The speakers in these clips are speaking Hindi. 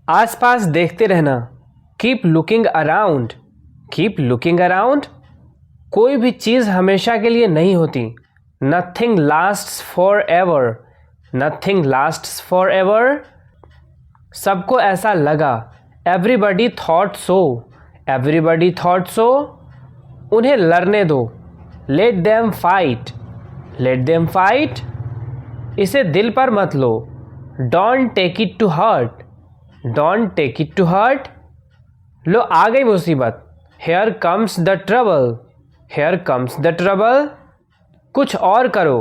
आसपास देखते रहना, keep looking around, keep looking around. कोई भी चीज़ हमेशा के लिए नहीं होती, nothing lasts forever, nothing lasts forever. सबको ऐसा लगा, everybody thought so, everybody thought so. उन्हें लड़ने दो, let them fight, let them fight. इसे दिल पर मत लो, don't take it to heart, don't take it to heart. लो आ गई मुसीबत, here comes the trouble, here comes the trouble. कुछ और करो,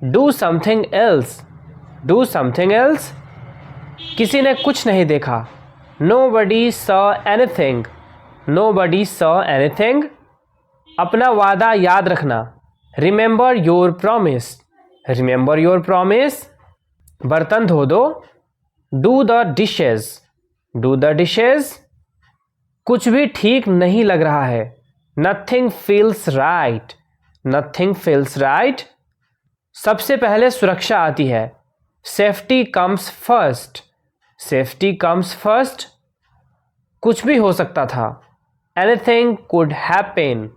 do something else, do something else. किसी ने कुछ नहीं देखा, nobody saw anything, nobody saw anything. अपना वादा याद रखना, remember your promise, remember your promise. बर्तन धो दो, do the dishes, do the dishes. कुछ भी ठीक नहीं लग रहा है, nothing feels right, nothing feels right. सबसे पहले सुरक्षा आती है, safety comes first, safety comes first. कुछ भी हो सकता था, anything could happen,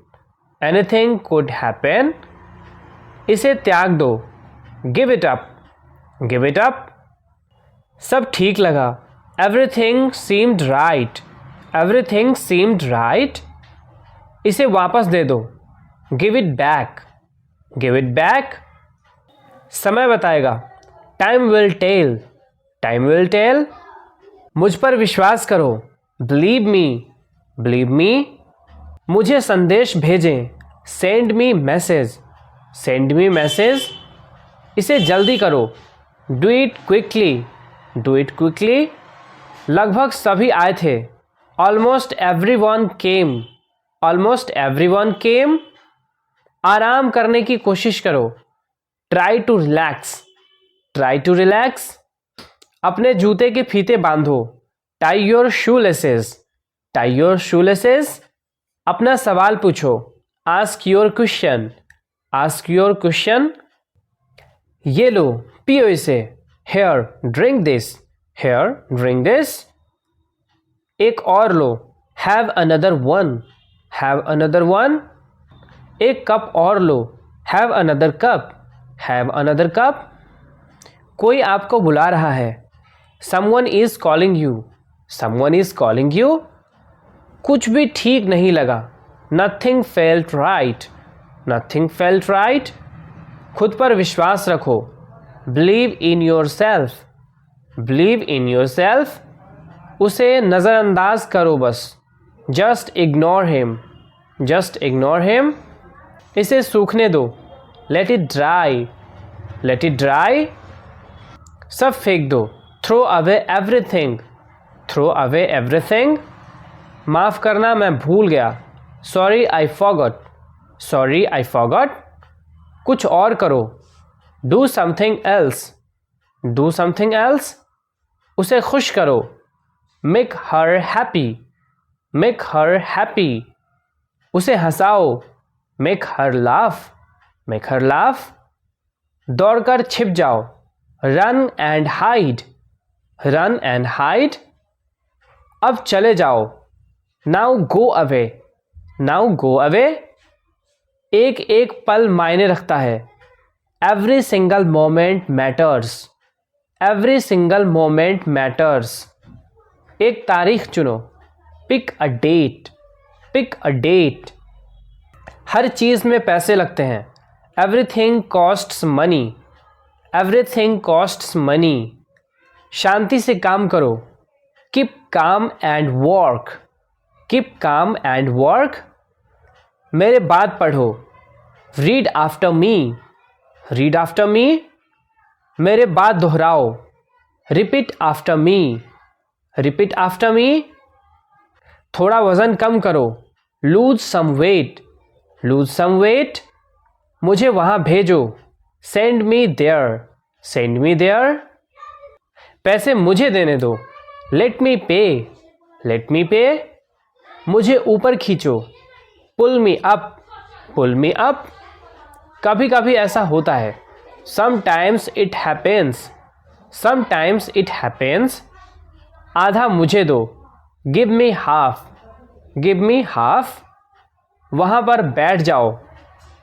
anything could happen. इसे त्याग दो, give it up, give it up. सब ठीक लगा, everything seemed right, everything seemed right. इसे वापस दे दो, give it back, give it back. समय बताएगा, time will tell, time will tell. मुझ पर विश्वास करो, बिलीव मी, बिलीव मी। मुझे संदेश भेजें, send me message, send me message. इसे जल्दी करो, do it quickly, do it quickly. लगभग सभी आए थे, almost everyone came, almost everyone came. आराम करने की कोशिश करो, try to relax, try to relax. अपने जूते के फीते बांधो, tie your shoe laces, tie your shoe laces. अपना सवाल पूछो, ask your question, ask your question. ये लो पियो इसे, here drink this, hair drink this. एक और लो, have another one, have another one. एक कप और लो, have another cup, have another cup. कोई आपको बुला रहा है, someone is calling you, someone is calling you. कुछ भी ठीक नहीं लगा, nothing felt right, nothing felt right. खुद पर विश्वास रखो, believe in yourself, believe in yourself. उसे नज़रअंदाज करो बस, just ignore him, just ignore him. इसे सूखने दो, late it dry, let it dry. सब फेंक दो, throw away everything, throw away everything. माफ़ करना मैं भूल गया, sorry I forgot, sorry I forgot. कुछ और करो, do something else, do something else. उसे खुश करो, make her happy, make her happy. उसे हंसाओ, make her laugh, make her laugh. दौड़कर छिप जाओ, run and hide, run and hide. अब चले जाओ, now go away, now go away. एक एक पल मायने रखता है, every single moment matters, every single moment matters. एक तारीख चुनो, pick a date, pick a date. हर चीज़ में पैसे लगते हैं, everything costs money, everything costs money. शांति से काम करो, keep calm and work, keep calm and work. मेरे बाद पढ़ो, read after me, read after me. मेरे बाद दोहराओ, repeat after me, repeat after me. थोड़ा वज़न कम करो, loose some weight, lose some weight. मुझे वहाँ भेजो, send me there, send me there. पैसे मुझे देने दो, लेट मी पे, लेट मी पे। मुझे ऊपर खींचो, पुल मी अप, पुल मी अप। कभी कभी ऐसा होता है, sometimes it happens, sometimes it happens. आधा मुझे दो, give me half, give me half. वहाँ पर बैठ जाओ,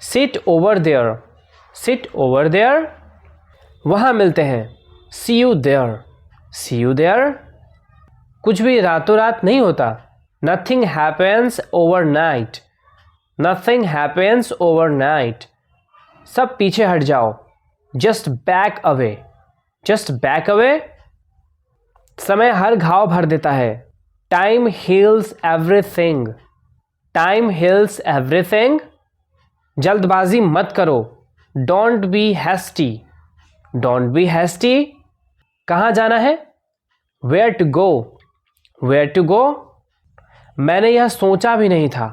sit over there, sit over there. वहाँ मिलते हैं, see you there, see you there. कुछ भी रातों रात नहीं होता, nothing happens overnight, nothing happens overnight. सब पीछे हट जाओ, just back away, just back away. समय हर घाव भर देता है, time heals everything, time heals everything. जल्दबाजी मत करो, don't be hasty, don't be hasty. कहाँ जाना है, where to go, where to go. मैंने यह सोचा भी नहीं था,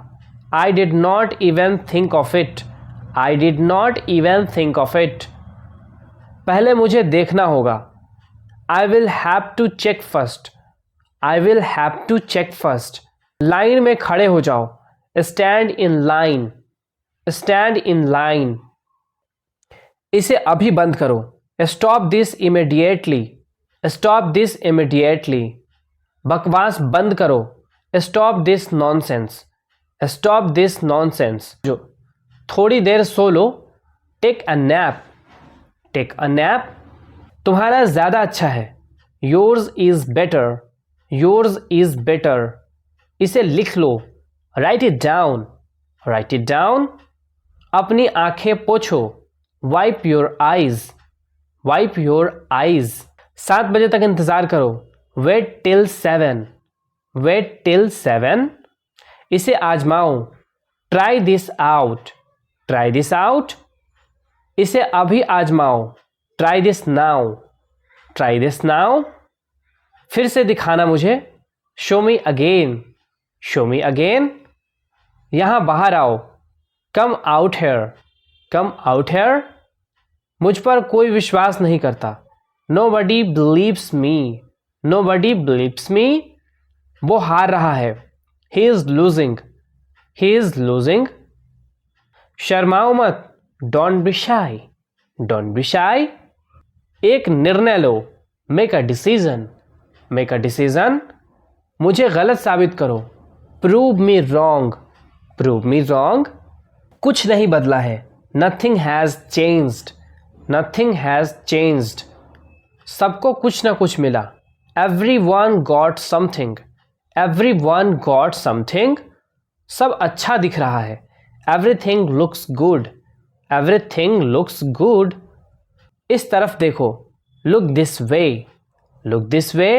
I did not even think of it, I did not even think of it. पहले मुझे देखना होगा, I will have to check first, I will have to check first. Line में खड़े हो जाओ, stand in line, stand in line. इसे अभी बंद करो, stop this immediately, stop this immediately. बकवास बंद करो, stop this nonsense, stop this nonsense. जो थोड़ी देर सो लो, take a nap, take a nap. तुम्हारा ज़्यादा अच्छा है, yours is better, yours is better. इसे लिख लो, write it down, write it down. अपनी आंखें पोछो, wipe your eyes, wipe your eyes. 7 बजे तक इंतज़ार करो, वेट टिल 7, वेट टिल 7। इसे आजमाओ, try this out, try this out. इसे अभी आजमाओ, try this now, try this now. फिर से दिखाना मुझे, show me again, show me again. यहाँ बाहर आओ, come out here, come out here. मुझ पर कोई विश्वास नहीं करता, nobody believes me, nobody believes me. वो हार रहा है, he is losing, he is losing. शर्माओ मत, don't be shy, don't be shy. एक निर्णय लो, make a decision, make a decision. मुझे गलत साबित करो, prove me wrong, prove me wrong. कुछ नहीं बदला है, nothing has changed, nothing has changed. सबको कुछ ना कुछ मिला, everyone got something, everyone got something. सब अच्छा दिख रहा है, everything looks good, everything looks good. इस तरफ देखो, look this way, look this way.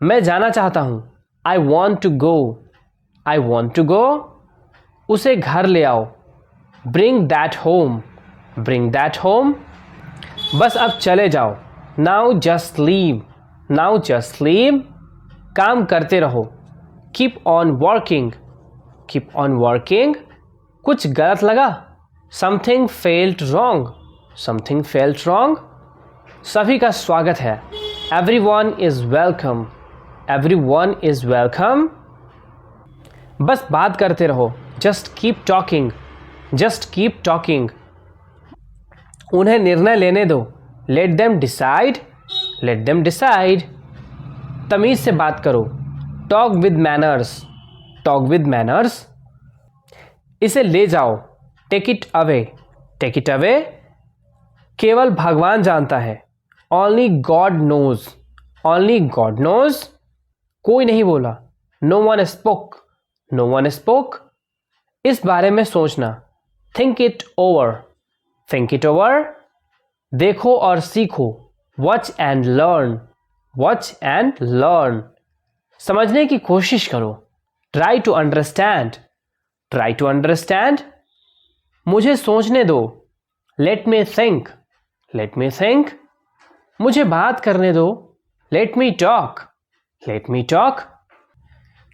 मैं जाना चाहता हूँ, I want to go, I want to go. उसे घर ले आओ, bring that home, bring that home. बस अब चले जाओ, now just leave, now just leave. काम करते रहो, keep on working, keep on working. कुछ गलत लगा, something felt wrong, something felt wrong. सभी का स्वागत है, everyone is welcome, everyone is welcome. बस बात करते रहो, just keep talking, just keep talking. उन्हें निर्णय लेने दो, let them decide, let them decide. तमीज़ से बात करो, talk with manners, talk with manners. इसे ले जाओ, take it away, take it away. केवल भगवान जानता है, only God knows, only God knows. कोई नहीं बोला, no one spoke, no one spoke. इस बारे में सोचना, think it over, think it over. देखो और सीखो, watch and learn, watch and learn. समझने की कोशिश करो, try to understand, try to understand. मुझे सोचने दो, let me think, let me think. मुझे बात करने दो, let me talk, let me talk.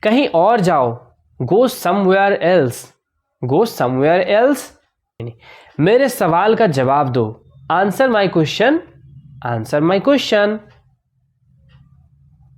कहीं और जाओ, go somewhere else, go somewhere else. मेरे सवाल का जवाब दो, answer my question, answer my question.